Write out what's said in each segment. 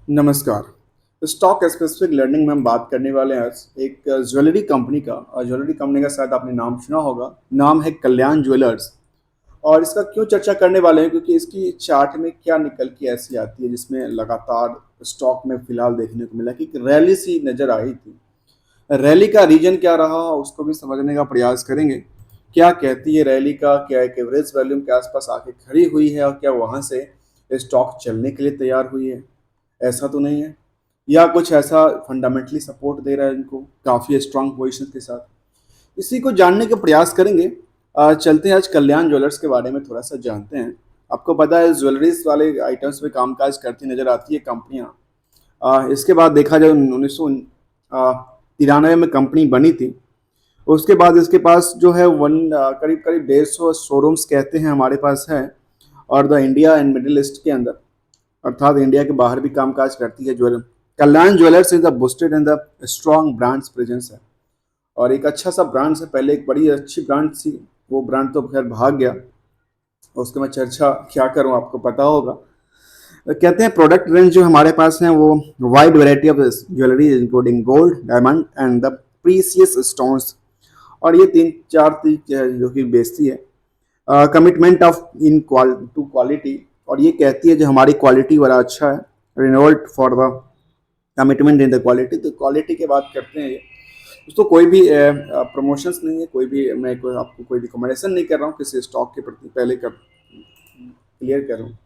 नमस्कार। Stock specific learning में हम बात करने वाले हैं आज एक ज्वेलरी कंपनी का। और ज्वेलरी कंपनी का शायद आपने नाम सुना होगा। नाम है कल्याण ज्वेलर्स। और इसका क्यों चर्चा करने वाले हैं, क्योंकि इसकी चार्ट में क्या निकल के ऐसी आती है जिसमें लगातार स्टॉक में फिलहाल देखने को मिला कि एक रैली सी नजर आई थी। रैली का रीजन क्या रहा उसको भी समझने का प्रयास करेंगे। क्या कहती है रैली, का क्या एक एवरेज वैल्यूम के आसपास आके खड़ी हुई है और क्या वहां से स्टॉक चलने के लिए तैयार हुई है? ऐसा तो नहीं है, या कुछ ऐसा फंडामेंटली सपोर्ट दे रहा है इनको काफ़ी स्ट्रांग पोजीशन के साथ। इसी को जानने का प्रयास करेंगे। चलते हैं आज कल्याण ज्वेलर्स के बारे में थोड़ा सा जानते हैं। आपको पता है ज्वेलरीज वाले आइटम्स पे कामकाज करती नजर आती है कंपनियां। इसके बाद देखा जाए 1993 में कंपनी बनी थी। उसके बाद इसके पास जो है करीब करीब 150 शोरूम्स कहते हैं हमारे पास है। और the India and middle east के अंदर, अर्थात इंडिया के बाहर भी कामकाज करती है jeweller. Kalyan jewellers is the busted and the strong brands presence है। और एक अच्छा सा ब्रांड है, पहले एक बड़ी अच्छी ब्रांड थी। वो ब्रांड तो खैर भाग गया। उसके मैं चर्चा क्या करूं, आपको पता होगा। कहते हैं प्रोडक्ट रेंज जो हमारे पास है वो wide variety of jewellery including gold, diamond and the precious stones. और ये तीन चार चीज जो कि बेचती है। Commitment of into quality. और ये कहती है जो हमारी क्वालिटी बड़ा अच्छा है। Renault for the commitment in the quality. तो क्वालिटी की बात करते हैं ये। दोस्तों कोई भी प्रमोशंस नहीं है, कोई भी मैं कोई आपको कोई रिकमेंडेशन नहीं कर रहा हूँ किसी स्टॉक के प्रति, पहले कर क्लियर कर रहा हूँ।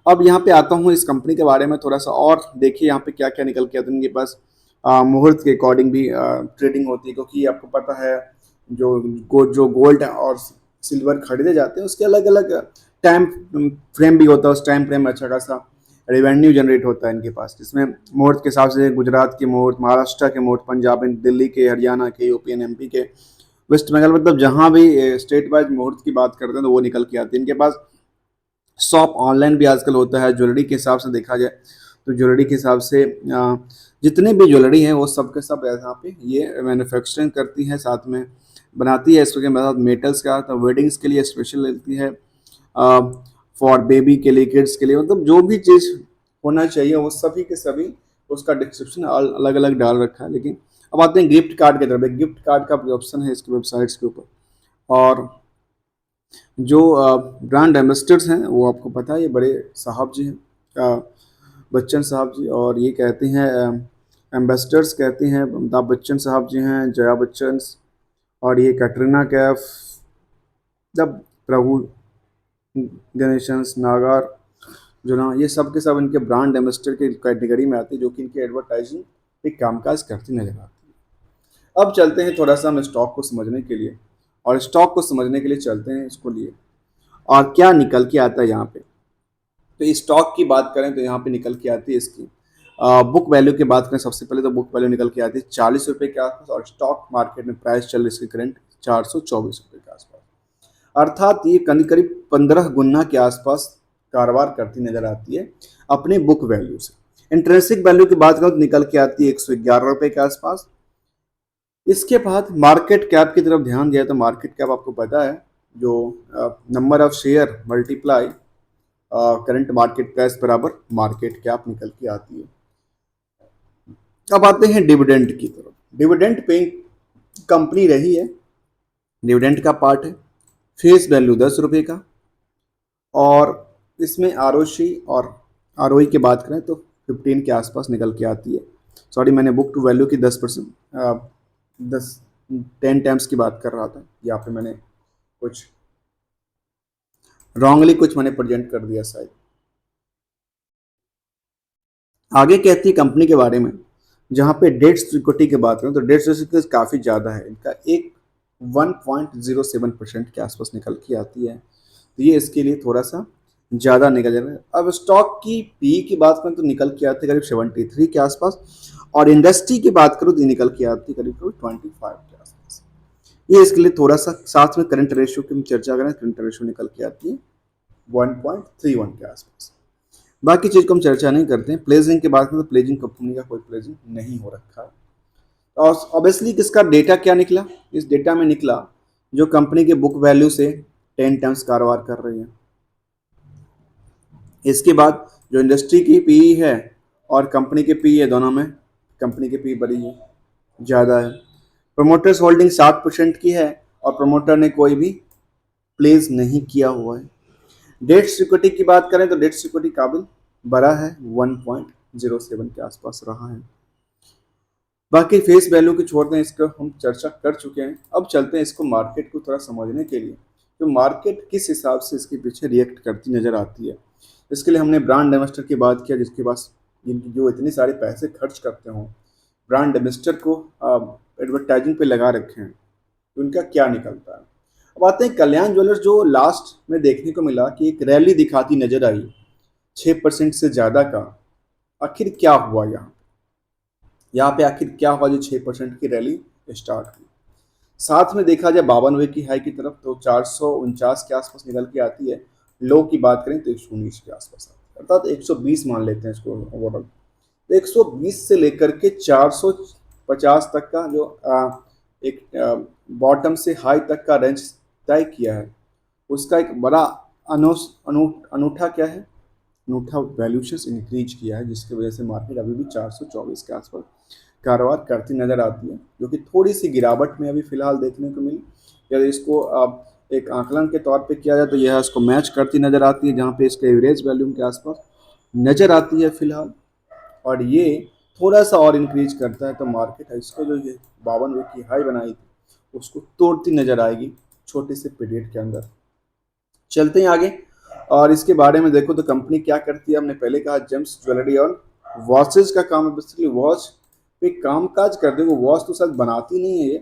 अब यहाँ पे आता हूँ इस कंपनी के बारे में थोड़ा सा और देखिए यहाँ पे क्या क्या निकल के आता है। इनके पास मुहूर्त के अकॉर्डिंग भी ट्रेडिंग होती है, क्योंकि आपको पता है जो गोल्ड और सिल्वर खरीदे जाते हैं उसके अलग अलग टाइम फ्रेम भी होता है। उस टाइम फ्रेम में अच्छा खासा रेवेन्यू जनरेट होता है इनके पास, जिसमें मुहूर्त के हिसाब से गुजरात के मुहूर्त, महाराष्ट्र के मुहूर्त, पंजाब, दिल्ली के, हरियाणा के, यूपी एंड एमपी के, वेस्ट बंगाल, मतलब जहाँ भी स्टेट वाइज मुहूर्त की बात करते हैं तो वो निकल के आती है इनके पास। शॉप ऑनलाइन भी आजकल होता है। ज्वेलरी के हिसाब से देखा जाए तो ज्वेलरी के हिसाब से जितने भी ज्वेलरी हैं वो सब के सब यहाँ पे ये मैन्युफैक्चरिंग करती है, साथ में बनाती है। इसके बाद मेटल्स का तो वेडिंग्स के लिए स्पेशल लेती है, फॉर बेबी के लिए, किड्स के लिए, मतलब जो भी चीज़ होना चाहिए वो सभी के सभी उसका डिस्क्रिप्शन अलग अलग डाल रखा है। लेकिन अब आते हैं गिफ्ट कार्ड की तरफ। गिफ्ट कार्ड का भी ऑप्शन है इसकी वेबसाइट्स के ऊपर। और जो ब्रांड एम्बेसडर्स हैं वो आपको पता है ये बड़े साहब जी हैं, बच्चन साहब जी। और ये कहते हैं एम्बेसडर्स कहते हैं अमिताभ बच्चन साहब जी हैं, जया बच्चन, और ये कैटरीना कैफ, जब प्रभु गणेशंस, नागार, जो ना ये सब के सब इनके ब्रांड एम्बेसडर की कैटेगरी में आते हैं, जो कि इनके एडवर्टाइजिंग पे कामकाज करती नजर आती है। अब चलते हैं थोड़ा सा हम स्टॉक को समझने के लिए, और स्टॉक को समझने के लिए चलते हैं इसको लिए। और क्या निकल के आता है यहाँ पे, तो स्टॉक की बात करें तो यहाँ पे निकल के आती है इसकी बुक वैल्यू की बात करें। सबसे पहले तो बुक वैल्यू निकल के आती है 40 रुपये के आसपास, और स्टॉक मार्केट में प्राइस चल रही है इसकी करंट 424 रुपये के आसपास। अर्थात ये करीब करीब 15 गुना के आसपास कारोबार करती नजर आती है अपने बुक वैल्यू से। इंट्रेंसिक वैल्यू की बात करें तो निकल के आती है 111 रुपये के आसपास। इसके बाद मार्केट कैप की तरफ ध्यान दिया तो मार्केट कैप आपको पता है जो number of share multiply current market price बराबर मार्केट कैप निकल के आती है। अब आते हैं डिविडेंड की तरफ। डिविडेंड पेइंग कंपनी रही है, डिविडेंड का पार्ट है। फेस वैल्यू 10 रुपये का, और इसमें आरओसी और आरओई की बात करें तो 15 के आसपास निकल के आती है। सॉरी, मैंने बुक टू वैल्यू की 10% 10 टाइम्स की बात कर रहा था, यहाँ पे मैंने कुछ रॉन्गली कुछ मैंने प्रेजेंट कर दिया शायद। आगे कहती है कंपनी के बारे में, जहाँ पे डेट्स टू इक्विटी की बात करें तो डेट्स टू इक्विटी काफ़ी ज़्यादा है इनका, एक 1.07% के आसपास निकल के आती है। तो ये इसके लिए थोड़ा सा ज़्यादा निकल जा रहा है। अब स्टॉक की पी की बात करें तो निकल के आती है करीब 73 के आसपास, और इंडस्ट्री की बात करूँ तो निकल के आती है करीब करीब 25 के आसपास। ये इसके लिए थोड़ा सा, साथ में करंट रेशियो की हम चर्चा करें, करंट रेशियो निकल के आती है 1.31 के आसपास। बाकी चीज़ को हम चर्चा नहीं करते हैं। प्लेजिंग की बात करें तो प्लेजिंग कंपनी का कोई प्लेजिंग नहीं हो रखा है। और ऑब्वियसली किसका डेटा क्या निकला, इस डेटा में निकला जो कंपनी के बुक वैल्यू से 10 टाइम्स कारोबार कर रही है। इसके बाद जो इंडस्ट्री की पीई है और कंपनी के पी है, दोनों में कंपनी के पी बड़ी है, ज़्यादा है। प्रमोटर्स होल्डिंग 7% की है और प्रमोटर ने कोई भी प्लेस नहीं किया हुआ है। डेट सिक्योरिटी की बात करें तो डेट सिक्योरिटी काबिल बड़ा है, 1.07 के आसपास रहा है। बाकी फेस वैल्यू की छोड़ते हैं, इसका हम चर्चा कर चुके हैं। अब चलते हैं इसको मार्केट को थोड़ा समझने के लिए, तो मार्केट किस हिसाब से इसके पीछे रिएक्ट करती नज़र आती है। इसके लिए हमने ब्रांड इन्वेस्टर की बात किया, जिसके पास जिनकी जो इतने सारे पैसे खर्च करते हों, ब्रांड इन्वेस्टर को एडवर्टाइजिंग पे लगा रखे हैं, तो उनका क्या निकलता है। अब आते हैं कल्याण ज्वेलर्स, जो लास्ट में देखने को मिला कि एक रैली दिखाती नजर आई 6% से ज़्यादा का। आखिर क्या हुआ यहाँ पे आखिर क्या हुआ जो 6% की रैली स्टार्ट हुई। साथ में देखा जाए 52वें की हाई की तरफ तो 449 के आसपास निकल के आती है। लो की बात करें तो 119 के आसपास आती है, अर्थात 120 मान लेते हैं इसको ओवरऑल। तो 120 से लेकर के 450 तक का जो एक बॉटम से हाई तक का रेंज तय किया है, उसका एक बड़ा अनूठा क्या है, अनूठा वैल्यूशन इंक्रीज किया है, जिसकी वजह से मार्केट अभी भी 424 के आसपास कारोबार करती नज़र आती है, जो कि थोड़ी सी गिरावट में अभी फिलहाल देखने को मिली। यदि इसको एक आकलन के तौर पे किया जाए तो यह इसको मैच करती नज़र आती है, जहाँ पे इसके एवरेज वैल्यूम के आसपास नज़र आती है फिलहाल। और ये थोड़ा सा और इंक्रीज करता है तो मार्केट है इसको जो ये 52वें की हाई बनाई थी उसको तोड़ती नज़र आएगी छोटे से पीरियड के अंदर। चलते हैं आगे, और इसके बारे में देखो तो कंपनी क्या करती है। हमने पहले कहा जेम्स ज्वेलरी और वॉचेज का काम है, बेसिकली वॉच पे काम काज करते हैं। वो वॉच तो शायद बनाती नहीं है ये,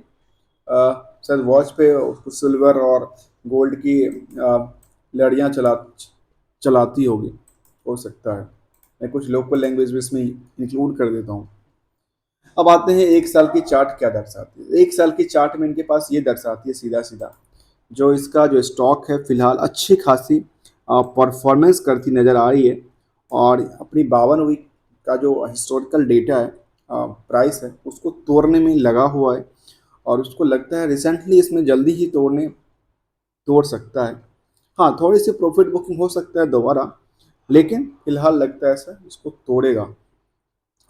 शायद वॉच पे सिल्वर और गोल्ड की लड़ियाँ चलाती होगी, हो सकता है। मैं कुछ लोकल लैंग्वेज में इसमें इंक्लूड कर देता हूँ। अब आते हैं एक साल की चार्ट क्या दर्शाती है। एक साल की चार्ट में इनके पास ये दर्शाती है सीधा सीधा, जो इसका जो स्टॉक है फिलहाल अच्छी खासी परफॉर्मेंस करती नज़र आ रही है, और अपनी 52 वीक का जो हिस्टोरिकल डेटा है, प्राइस है, उसको तोड़ने में लगा हुआ है, और उसको लगता है रिसेंटली इसमें जल्दी ही तोड़ सकता है। हाँ, थोड़ी सी प्रॉफिट बुकिंग हो सकता है दोबारा, लेकिन फिलहाल लगता है ऐसा इसको तोड़ेगा।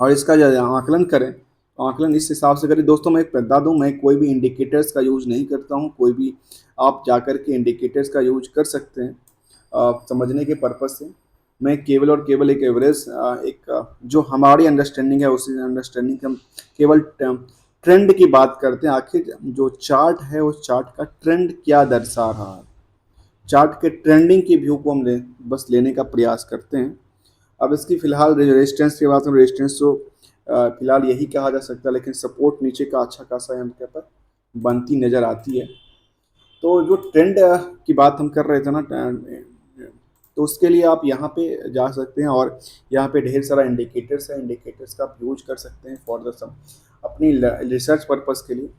और इसका जो आकलन करें, आकलन इस हिसाब से करें। दोस्तों मैं एक बता दूं, मैं कोई भी इंडिकेटर्स का यूज़ नहीं करता हूं, कोई भी आप जाकर के इंडिकेटर्स का यूज कर सकते हैं समझने के पर्पज़ से। मैं केवल और केवल एक एवरेज जो हमारी अंडरस्टैंडिंग है उसी अंडरस्टैंडिंग के हम केवल ट्रेंड की बात करते हैं। आखिर जो चार्ट है उस चार्ट का ट्रेंड क्या दर्शा रहा है, चार्ट के ट्रेंडिंग की व्यू को हम बस लेने का प्रयास करते हैं। अब इसकी फिलहाल रेजिस्टेंस की बात करें, रेजिस्टेंस तो फिलहाल यही कहा जा सकता है, लेकिन सपोर्ट नीचे का अच्छा खासा यहाँ पर बनती नज़र आती है। तो जो ट्रेंड की बात हम कर रहे थे ना, तो उसके लिए आप यहाँ पे जा सकते हैं, और यहाँ पे ढेर सारा इंडिकेटर्स है, इंडिकेटर्स का आप यूज कर सकते हैं फॉर द सम अपनी रिसर्च पर्पज़ के लिए।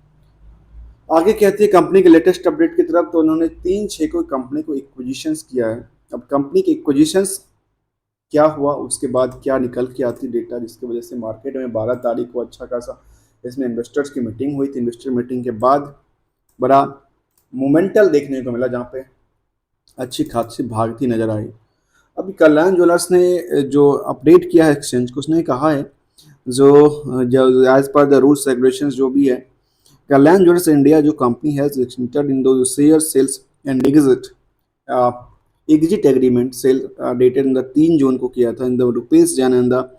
आगे कहते हैं कंपनी के लेटेस्ट अपडेट की तरफ, तो उन्होंने 3/6 को कंपनी को एक्विजिशंस किया है। अब कंपनी के एक्विजिशंस क्या हुआ, उसके बाद क्या निकल के आती डेटा, जिसकी वजह से मार्केट में 12 तारीख को अच्छा खासा इसमें इन्वेस्टर्स की मीटिंग हुई थी। इन्वेस्टर मीटिंग के बाद बड़ा मोमेंटल देखने को मिला, जहाँ पे अच्छी खासी भागती नजर आई। अभी कल्याण ज्वेलर्स ने जो अपडेट किया है एक्सचेंज को, उसने कहा है जो as per the rules regulations जो भी है, कल्याण ज्वेलर्स इंडिया जो कंपनी है entered in the share sales and exit agreement sale dated in the 3 June को किया था in the rupees Jain and the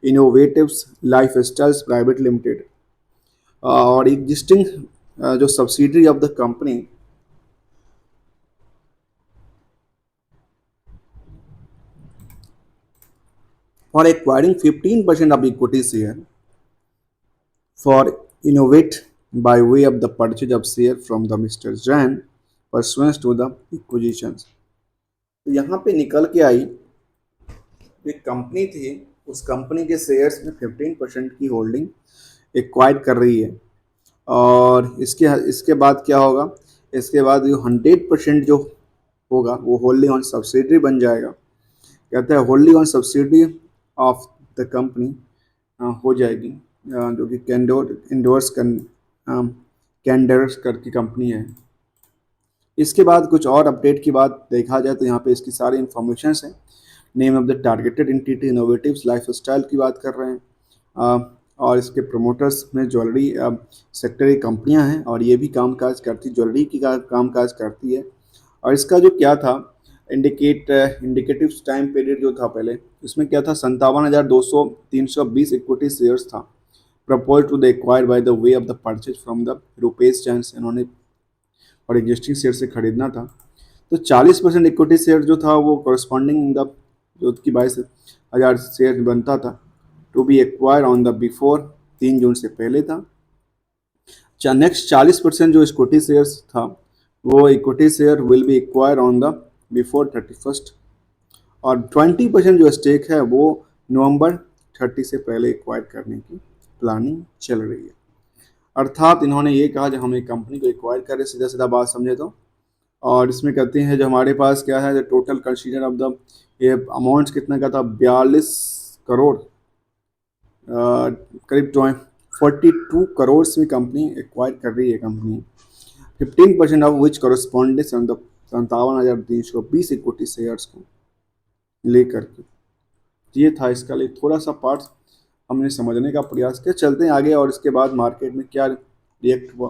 innovatives life styles private limited, और एग्जिस्टिंग जो subsidiary of the company for acquiring 15% of equity share for innovate by way of the purchase of share from the Mr. Jain pursuant to the acquisitions। तो यहाँ पे निकल के आई, एक company थी, उस कंपनी के शेयर्स में 15% की होल्डिंग एक्वायर कर रही है, और इसके बाद क्या होगा, इसके बाद जो 100% जो होगा वो होल्डिंग ऑन सब्सिडरी बन जाएगा। कहते हैं holding on subsidiary of the company हो जाएगी, जो कि कैंडर्स करके कंपनी है। इसके बाद कुछ और अपडेट की बात देखा जाए तो यहाँ पे इसकी सारी इन्फॉर्मेशन है। Name of the targeted entity innovatives lifestyle की बात कर रहे हैं। और इसके प्रमोटर्स में ज्वेलरी सेक्टर की कंपनियां हैं और ये भी कामकाज करती ज्वेलरी की कामकाज करती है। और इसका जो क्या था इंडिकेटिव टाइम पीरियड जो था पहले, इसमें क्या था 57,200 इक्विटी शेयर्स था propose to the acquired by the way of the purchase from the Rupesh Jain, इन्होंने और एग्जिस्टिंग शेयर से खरीदना था। तो 40% इक्विटी शेयर जो था वो कॉरस्पॉन्डिंग द जो कि 22,000 शेयर बनता था to be acquire on the before 3 जून से पहले था। नेक्स्ट 40% जो इक्विटी शेयर्स था वो equity share will be acquire on the before 31st, और 20% जो स्टेक है वो नवंबर 30 से पहले एक्वायर करने की प्लानिंग चल रही है। अर्थात इन्होंने ये कहा जब हम एक कंपनी को एक्वायर करें, सीधा सीधा बात समझे तो, और इसमें कहते हैं जो हमारे पास क्या है, जो टोटल कंसीडर ऑफ द ये अमाउंट कितना का था 42 करोड़, करीब 42 करोड़ में कंपनी एक्वायर कर रही है company, 15% of which correspondence 57,320 equity shares को लेकर के। ये था इसका लिए थोड़ा सा पार्ट हमने समझने का प्रयास किया। चलते हैं आगे और इसके बाद मार्केट में क्या रिएक्ट हुआ।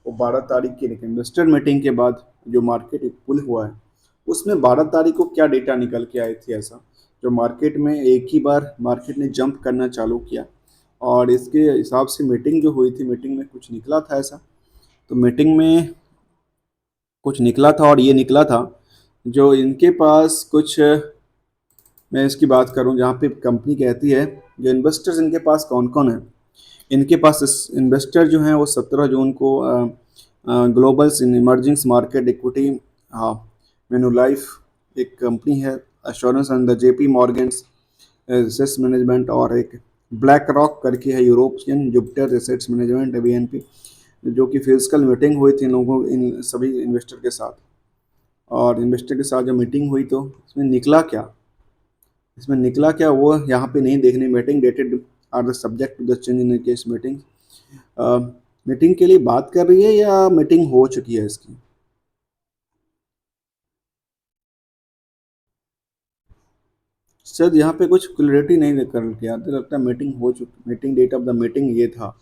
वो 12 तारीख की इन्वेस्टर मीटिंग के बाद जो मार्केट पुल हुआ है उसमें 12 तारीख को क्या डेटा निकल के आए थे ऐसा जो मार्केट में एक ही बार मार्केट ने जंप करना चालू किया, और इसके हिसाब से मीटिंग जो हुई थी, मीटिंग में कुछ निकला था ऐसा। तो मीटिंग में कुछ निकला था और ये निकला था जो इनके पास कुछ, मैं इसकी बात करूं जहाँ पे कंपनी कहती है जो इन्वेस्टर्स इनके पास कौन कौन है। इनके पास इन्वेस्टर जो हैं वो 17 जून को ग्लोबल इमर्जिंग मार्केट इक्विटी मेनुलाइफ एक कंपनी है, assurance and the JP Morgan's assets management, और एक ब्लैक रॉक करके है European Jupiter assets management BNP, जो कि फिजिकल मीटिंग हुई थी इन लोगों इन सभी इन्वेस्टर के साथ। और इन्वेस्टर के साथ जो मीटिंग हुई तो इसमें निकला क्या वो यहाँ पे नहीं देखने। Meeting dated are the subject to the change in case meeting. Meeting के लिए बात कर रही है या मीटिंग हो चुकी है इसकी। शायद यहाँ पे कुछ क्लैरिटी नहीं कर किया, तो लगता है मीटिंग हो चुकी। Meeting date of the meeting ये था,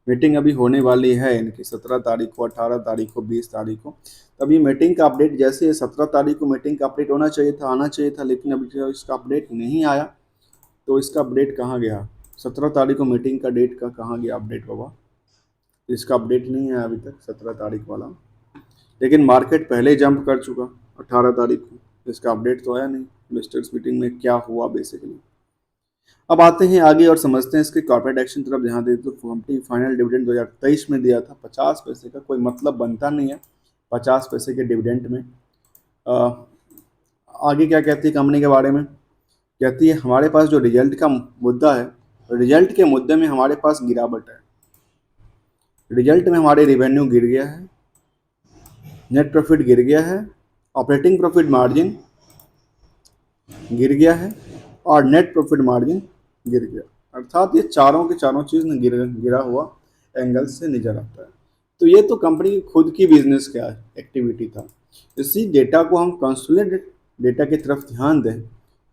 मीटिंग अभी होने वाली है इनकी 17 तारीख को, 18 तारीख को, 20 तारीख को। तभी मीटिंग का अपडेट जैसे 17 तारीख को मीटिंग का अपडेट होना चाहिए था, आना चाहिए था, लेकिन अभी जो इसका अपडेट नहीं आया। तो इसका अपडेट कहाँ गया, 17 तारीख को मीटिंग का डेट का कहाँ गया अपडेट बाबा। इसका अपडेट नहीं है अभी तक 17 तारीख वाला, लेकिन मार्केट पहले जंप कर चुका 18 तारीख को। इसका अपडेट तो आया नहीं इन्वेस्टर्स मीटिंग में क्या हुआ बेसिकली। अब आते हैं आगे और समझते हैं इसके कॉर्पोरेट एक्शन तरफ। ध्यान देते तो कंपनी फाइनल डिविडेंड 2023 में दिया था 50 पैसे का, कोई मतलब बनता नहीं है 50 पैसे के डिविडेंड में। आगे क्या कहती है कंपनी के बारे में, कहती है हमारे पास जो रिजल्ट का मुद्दा है, रिजल्ट के मुद्दे में हमारे पास गिरावट है। रिजल्ट में हमारे रिवेन्यू गिर गया है, नेट प्रॉफिट गिर गया है, ऑपरेटिंग प्रॉफिट मार्जिन गिर गया है, और नेट प्रॉफिट मार्जिन गिर गया। अर्थात ये चारों के चारों चीज़ गिरा हुआ एंगल से नजर आता है। तो ये तो कंपनी की खुद की बिजनेस का एक्टिविटी था। इसी डेटा को हम कंसोलिडेटेड डेटा की तरफ ध्यान दें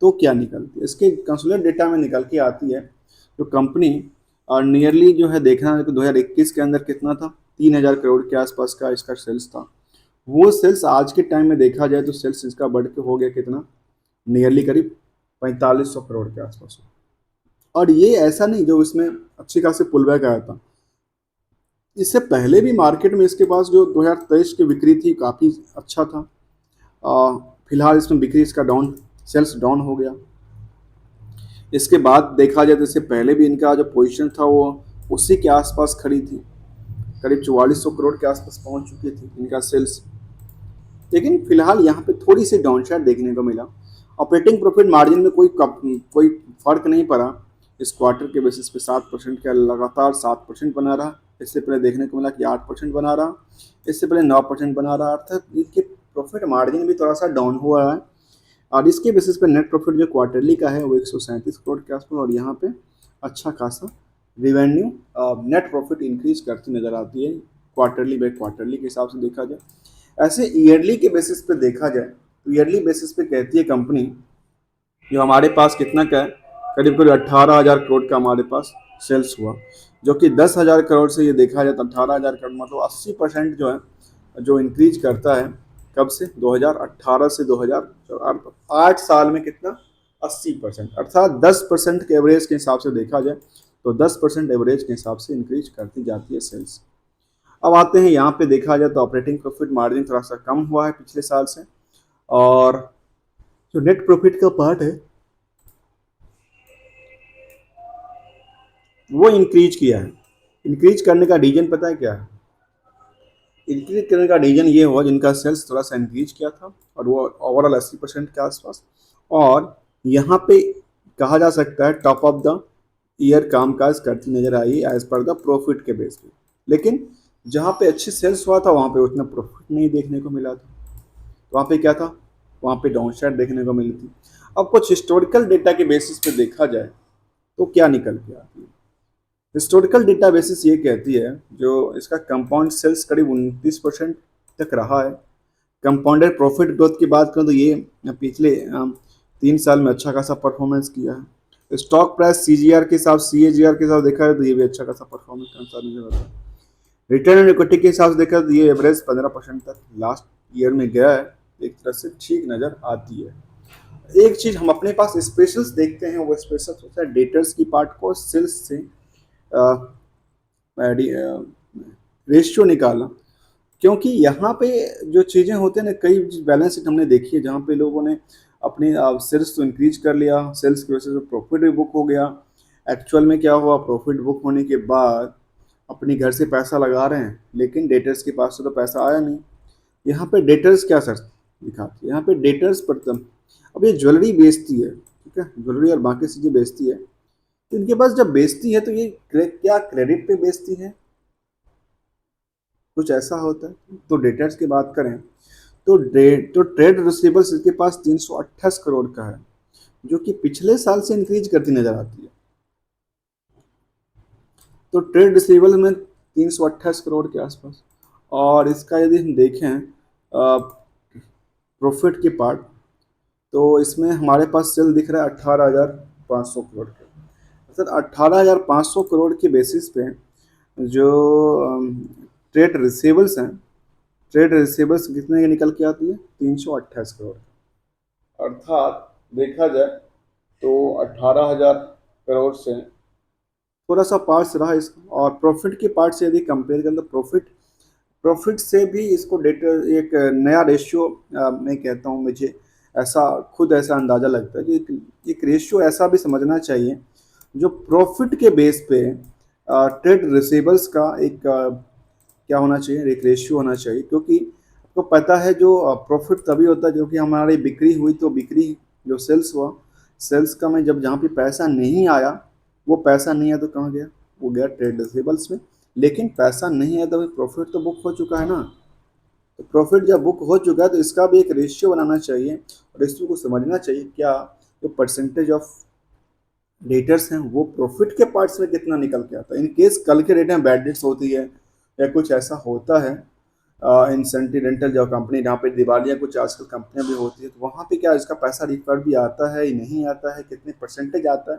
तो क्या निकलती है, इसके कंसोलिडेटेड डेटा में निकल के आती है जो कंपनी और नियरली जो है देखना है कि 2021 के अंदर कितना था, 3,000 करोड़ के आसपास का इसका सेल्स था। वो सेल्स आज के टाइम में देखा जाए तो सेल्स इसका बढ़ के हो गया कितना, नियरली करीब 4500 करोड़ के आसपास। और ये ऐसा नहीं जो इसमें अच्छी खासी पुलबैक आया था, इससे पहले भी मार्केट में इसके पास जो 2023 की बिक्री थी काफ़ी अच्छा था। फिलहाल इसमें बिक्री इसका डाउन, सेल्स डाउन हो गया। इसके बाद देखा जाए तो इससे पहले भी इनका जो पोजीशन था वो उसी के आसपास खड़ी थी, करीब 4400 करोड़ के आसपास पहुंच चुकी थी इनका सेल्स। लेकिन फिलहाल यहाँ पे थोड़ी सी डाउन साइड देखने को मिला। ऑपरेटिंग प्रॉफिट मार्जिन में कोई फर्क नहीं पड़ा इस क्वार्टर के बेसिस पे, 7% का लगातार 7% बना रहा। इससे पहले देखने को मिला कि 8% बना रहा, इससे पहले 9% बना रहा। अर्थात इसके प्रॉफिट मार्जिन भी थोड़ा सा डाउन हुआ है। और इसके बेसिस पे नेट प्रॉफिट जो क्वार्टरली का है वो 137 करोड़ के आसपास, और यहाँ पे अच्छा खासा रिवेन्यू नेट प्रॉफिट इंक्रीज करती नज़र आती है क्वार्टरली बाय क्वार्टरली के हिसाब से देखा जाए। ऐसे ईयरली के बेसिस पे देखा जाए तो ईयरली बेसिस पे कहती है कंपनी जो हमारे पास कितना का है, करीब करीब 18,000 करोड़ का हमारे पास सेल्स हुआ, जो कि 10,000 करोड़ से ये देखा जाए तो 18,000 करोड़ मतलब 80% जो है जो इंक्रीज करता है। कब से? 2018 से 2004, 8 साल में कितना? 80%, अर्थात 10% के एवरेज के हिसाब से देखा जाए तो 10% एवरेज के हिसाब से इंक्रीज करती जाती है सेल्स। अब आते हैं यहाँ पे देखा जाए तो ऑपरेटिंग प्रॉफिट मार्जिन थोड़ा सा कम हुआ है पिछले साल से, और जो नेट प्रॉफिट का पार्ट है वो इंक्रीज किया है। इंक्रीज करने का रीजन पता है क्या है? इंक्रीज करने का रीजन ये हुआ जिनका सेल्स थोड़ा सा इंक्रीज किया था और वो ओवरऑल 80% के आसपास, और यहाँ पे कहा जा सकता है टॉप ऑफ द ईयर कामकाज करती नजर I as per the profit के बेस पे। लेकिन जहाँ पे अच्छी सेल्स हुआ था वहाँ पे उतना प्रॉफिट नहीं देखने को मिला था। वहाँ पे क्या था? वहाँ पे डाउन साइड देखने को मिली थी। अब कुछ हिस्टोरिकल डेटा के बेसिस पे देखा जाए तो क्या निकल के आती है? हिस्टोरिकल डेटा बेसिस ये कहती है जो इसका कंपाउंड सेल्स करीब 29% तक रहा है। कंपाउंडेड प्रॉफिट ग्रोथ की बात करें तो ये पिछले 3 साल में अच्छा खासा परफॉर्मेंस किया है। स्टॉक प्राइस सीजीआर के हिसाब सीएजीआर के हिसाब देखा है तो ये भी अच्छा खासा परफॉर्मेंस नजर आता है। रिटर्न ऑन इक्विटी के हिसाब से देखा तो ये एवरेज 15% तक लास्ट ईयर में गया है, एक तरह से ठीक नज़र आती है। एक चीज़ हम अपने पास स्पेशल्स देखते हैं, वो स्पेशल्स होता है डेटर्स की पार्ट को सेल्स से रेशियो निकालना। क्योंकि यहाँ पे जो चीज़ें होते हैं ना, कई बैलेंस शीट हमने देखी है जहाँ पे लोगों ने अपने सेल्स तो इंक्रीज कर लिया, सेल्स की वजह से प्रॉफिट भी बुक हो गया। एक्चुअल में क्या हुआ? प्रॉफिट बुक होने के बाद अपनी घर से पैसा लगा रहे हैं लेकिन डेटर्स के पास से तो पैसा आया नहीं। यहाँ पे डेटर्स क्या सर दिखाती है? यहाँ पे डेटर्स प्रथम, अब ये ज्वेलरी बेचती है, ठीक है, ज्वेलरी और बाकी चीज़ें बेचती है, तो इनके पास जब बेचती है तो ये क्या क्रेडिट पे बेचती है? कुछ ऐसा होता है। तो डेटर्स की बात करें तो ट्रेड रिसीवेबल्स इसके पास 328 करोड़ का है, जो कि पिछले साल से इंक्रीज करती नजर आती है। तो ट्रेड रिसीवेबल में 328 करोड़ के आसपास, और इसका यदि हम देखें प्रॉफिट के पार्ट, तो इसमें हमारे पास सेल दिख रहा है 18,500 करोड़ का। सर 18,500 करोड़ के बेसिस पे जो ट्रेड रिसीवेबल्स हैं, ट्रेड रिसीवेबल्स कितने की निकल के आती है? 328 करोड़। अर्थात देखा जाए तो 18,000 करोड़ से थोड़ा सा पार्ट्स रहा इसका, और प्रॉफिट के पार्ट से यदि कंपेयर करें तो प्रॉफिट प्रॉफिट से भी इसको डेटा एक नया रेशियो मैं कहता हूँ, मुझे ऐसा खुद ऐसा अंदाज़ा लगता है कि एक रेशियो ऐसा भी समझना चाहिए जो प्रॉफिट के बेस पे ट्रेड रिसीवेबल्स का एक क्या होना चाहिए, एक रेशियो होना चाहिए। क्योंकि आपको पता है जो प्रॉफिट तभी होता है क्योंकि हमारी बिक्री हुई, तो बिक्री जो सेल्स हुआ, सेल्स का में जब जहाँ पे पैसा नहीं आया, वो पैसा नहीं आया तो कहाँ गया? वो गया ट्रेड रिसीवेबल्स में। लेकिन पैसा नहीं आया तो प्रॉफिट तो बुक हो चुका है ना। तो प्रॉफिट जब बुक हो चुका है तो इसका भी एक रेशियो बनाना चाहिए, और रेशियो को समझना चाहिए क्या जो परसेंटेज ऑफ डेटर्स हैं वो प्रॉफिट के पार्ट्स में कितना निकल के आता है। इन केस कल के डेट में बैड डेट्स होती है या कुछ ऐसा होता है, इंसेंटिडेंटल जो कंपनी जहाँ पे दिवालिया कुछ आजकल कंपनियां भी होती है, तो वहाँ पे क्या इसका पैसा रिफंड भी आता है या नहीं आता है, कितने परसेंटेज आता है,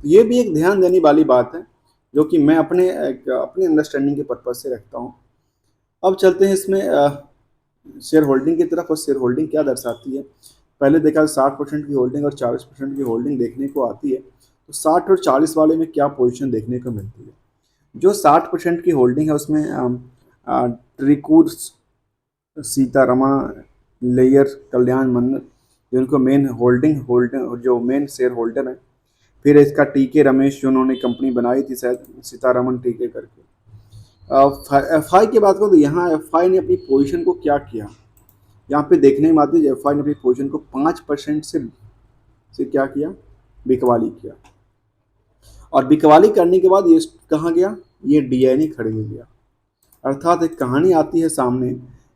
तो ये भी एक ध्यान देने वाली बात है जो कि मैं अपनी अंडरस्टैंडिंग के पर्पज से रखता हूँ। अब चलते हैं इसमें शेयर होल्डिंग की तरफ। और शेयर होल्डिंग क्या दर्शाती है? पहले देखा 60% की होल्डिंग और 40% की होल्डिंग देखने को आती है, तो 60 और 40 वाले में क्या पोजीशन देखने को मिलती है? जो 60% की होल्डिंग है उसमें ट्रिकूर, सीतारमा, लेयर, कल्याण मन्नत, जिनको मेन होल्डिंग जो मेन शेयर होल्डर है। फिर इसका टीके रमेश जो उन्होंने कंपनी बनाई थी शायद सीतारमन टीके करके। एफ आई की बात करूँ तो यहाँ एफ आई ने अपनी पोजीशन को क्या किया, यहाँ पे देखने में आती है एफ आई ने अपनी पोजीशन को 5% से क्या किया? बिकवाली किया, और बिकवाली करने के बाद ये कहाँ गया? ये डीआईएन खरीद लिया। अर्थात एक कहानी आती है सामने,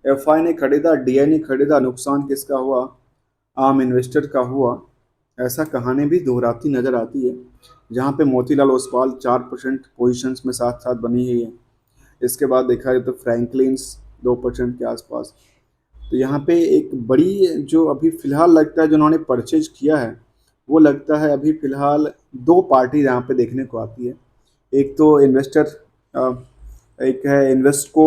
एफ आई ने खरीदा, डीआईएन ने खरीदा, नुकसान किसका हुआ? आम इन्वेस्टर का हुआ। ऐसा कहानी भी दोहराती नजर आती है, जहाँ पे मोतीलाल ओसवाल 4% पोजीशंस में साथ साथ बनी हुई है। इसके बाद देखा जाए तो फ्रैंकलिन्स 2% के आसपास। तो यहाँ पे एक बड़ी जो अभी फिलहाल लगता है जो उन्होंने परचेज किया है वो लगता है अभी फ़िलहाल दो पार्टी यहाँ पे देखने को आती है। एक तो एक है इन्वेस्टको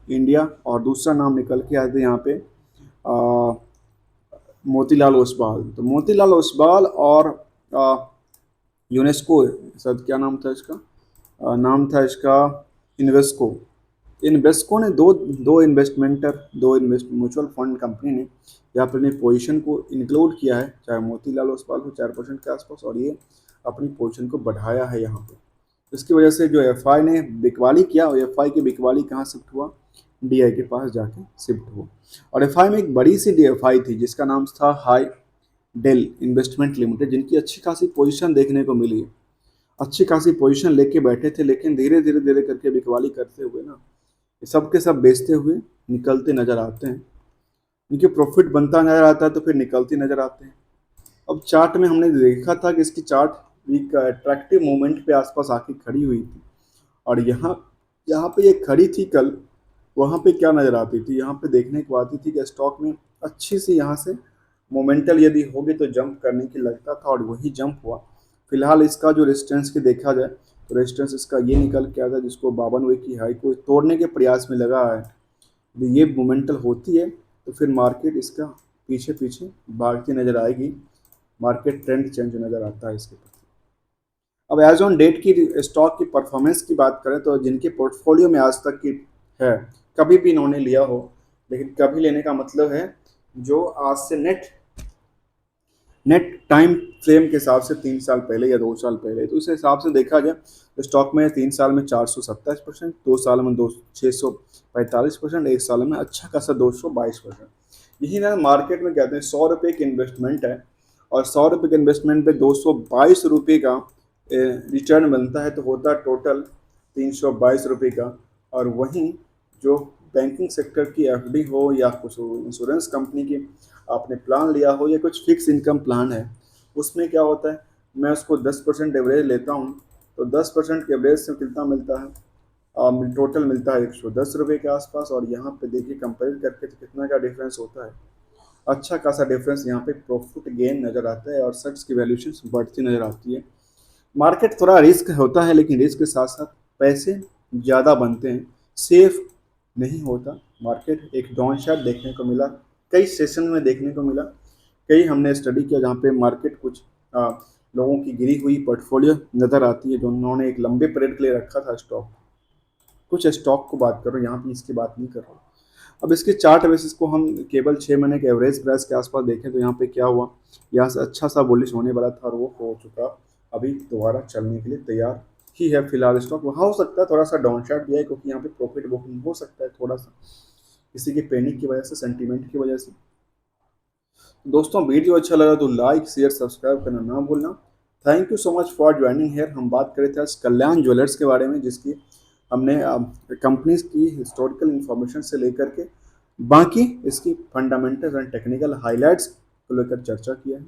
इंडिया और दूसरा नाम निकल के आते हैं यहाँ पे मोतीलाल ओसवाल। तो मोतीलाल ओसवाल और यूनेस्को, सर क्या नाम था इसका, नाम था इसका इन्वेस्को। इन्वेस्को ने दो दो इन्वेस्ट म्यूचुअल फंड कंपनी ने यहाँ पर अपनी पोजीशन को इंक्लूड किया है, चाहे मोतीलाल ओसवाल को 4% के आसपास, और ये अपनी पोजीशन को बढ़ाया है यहाँ पे। इसकी वजह से जो एफआई ने बिकवाली किया, और एफआई की बिकवाली कहाँ शिफ्ट हुआ, डीआई के पास जाके शिफ्ट हुआ। और एफआई में एक बड़ी सी डीएफआई थी जिसका नाम था हाई डेल इन्वेस्टमेंट लिमिटेड, जिनकी अच्छी खासी पोजीशन देखने को मिली है। अच्छी खासी पोजीशन लेके बैठे थे, लेकिन धीरे धीरे धीरे करके बिकवाली करते हुए ना सब के सब बेचते हुए निकलते नजर आते हैं। इनके प्रॉफिट बनता नजर आता है तो फिर निकलते नजर आते हैं। अब चार्ट में हमने देखा था कि इसकी चार्ट एक अट्रैक्टिव मोमेंट पे आसपास आके खड़ी हुई थी, और यहाँ यहाँ पे ये खड़ी थी कल। वहाँ पे क्या नज़र आती थी, यहाँ पे देखने को आती थी कि स्टॉक में अच्छी सी यहाँ से मोमेंटल यदि होगी तो जंप करने की लगता था, और वही जंप हुआ। फिलहाल इसका जो रेजिस्टेंस की देखा जाए तो रेजिस्टेंस इसका ये निकल के आता है, जिसको 52 की हाई को तोड़ने के प्रयास में लगा है। यदि ये मोमेंटल होती है तो फिर मार्केट इसका पीछे पीछे भागती नज़र आएगी। मार्केट ट्रेंड चेंज नज़र आता है इसके प्रति। अब एज ऑन डेट की स्टॉक की परफॉर्मेंस की बात करें तो जिनके पोर्टफोलियो में आज तक की है, कभी भी इन्होंने लिया हो, लेकिन कभी लेने का मतलब है जो आज से नेट टाइम फ्रेम के हिसाब से 3 साल पहले या 2 साल पहले, तो उस हिसाब से देखा जाए तो स्टॉक में 3 साल में 427%, 2 साल में 645%, 1 साल में अच्छा खासा 222%। यही ना मार्केट में कहते हैं 100 रुपये की इन्वेस्टमेंट है, और 100 रुपये के इन्वेस्टमेंट पे 222 रुपये का रिटर्न बनता है, तो होता है टोटल 322 रुपये का। और वहीं जो बैंकिंग सेक्टर की एफडी हो या कुछ इंश्योरेंस कंपनी की आपने प्लान लिया हो या कुछ फिक्स इनकम प्लान है, उसमें क्या होता है, मैं उसको 10% एवरेज लेता हूँ, तो 10% के एवरेज से कितना मिलता है, टोटल मिलता है 110 रुपये के आसपास। और यहाँ पे देखिए कंपेयर करके तो कितना का डिफरेंस होता है, अच्छा खासा डिफरेंस यहाँ पे प्रॉफिट गेन नज़र आता है, और सेट्स की वैल्यूएशन बढ़ती नज़र आती है। मार्केट थोड़ा रिस्क होता है, लेकिन रिस्क के साथ साथ पैसे ज़्यादा बनते हैं, सेफ नहीं होता। मार्केट एक डाउन शार्ट देखने को मिला, कई सेशन में देखने को मिला, कई हमने स्टडी किया जहाँ पे मार्केट कुछ लोगों की गिरी हुई पोर्टफोलियो नज़र आती है जो उन्होंने एक लंबे पीरियड के लिए रखा था स्टॉक। कुछ स्टॉक को बात करो, यहाँ पे इसकी बात नहीं कर रहा। अब इसके चार्ट बेसिस को हम केवल 6 महीने के एवरेज प्राइस के आसपास देखें तो यहाँ पे क्या हुआ, यहाँ से अच्छा सा बुलिश होने वाला था और वो हो चुका, अभी दोबारा चलने के लिए तैयार ही है फिलहाल स्टॉक। वहाँ हो सकता है थोड़ा सा डाउन शार्ट दिया है, क्योंकि यहाँ पे प्रॉफिट बुकिंग हो सकता है थोड़ा सा किसी के पैनिक की वजह से, सेंटीमेंट की वजह से। दोस्तों वीडियो अच्छा लगा तो लाइक शेयर सब्सक्राइब करना ना भूलना। Thank you so much for joining here. हम बात कर रहे थे आज कल्याण ज्वेलर्स के बारे में, जिसकी हमने कंपनीज की हिस्टोरिकल इंफॉर्मेशन से लेकर के बाकी इसकी फंडामेंटल्स एंड टेक्निकल हाइलाइट्स को लेकर चर्चा किया है।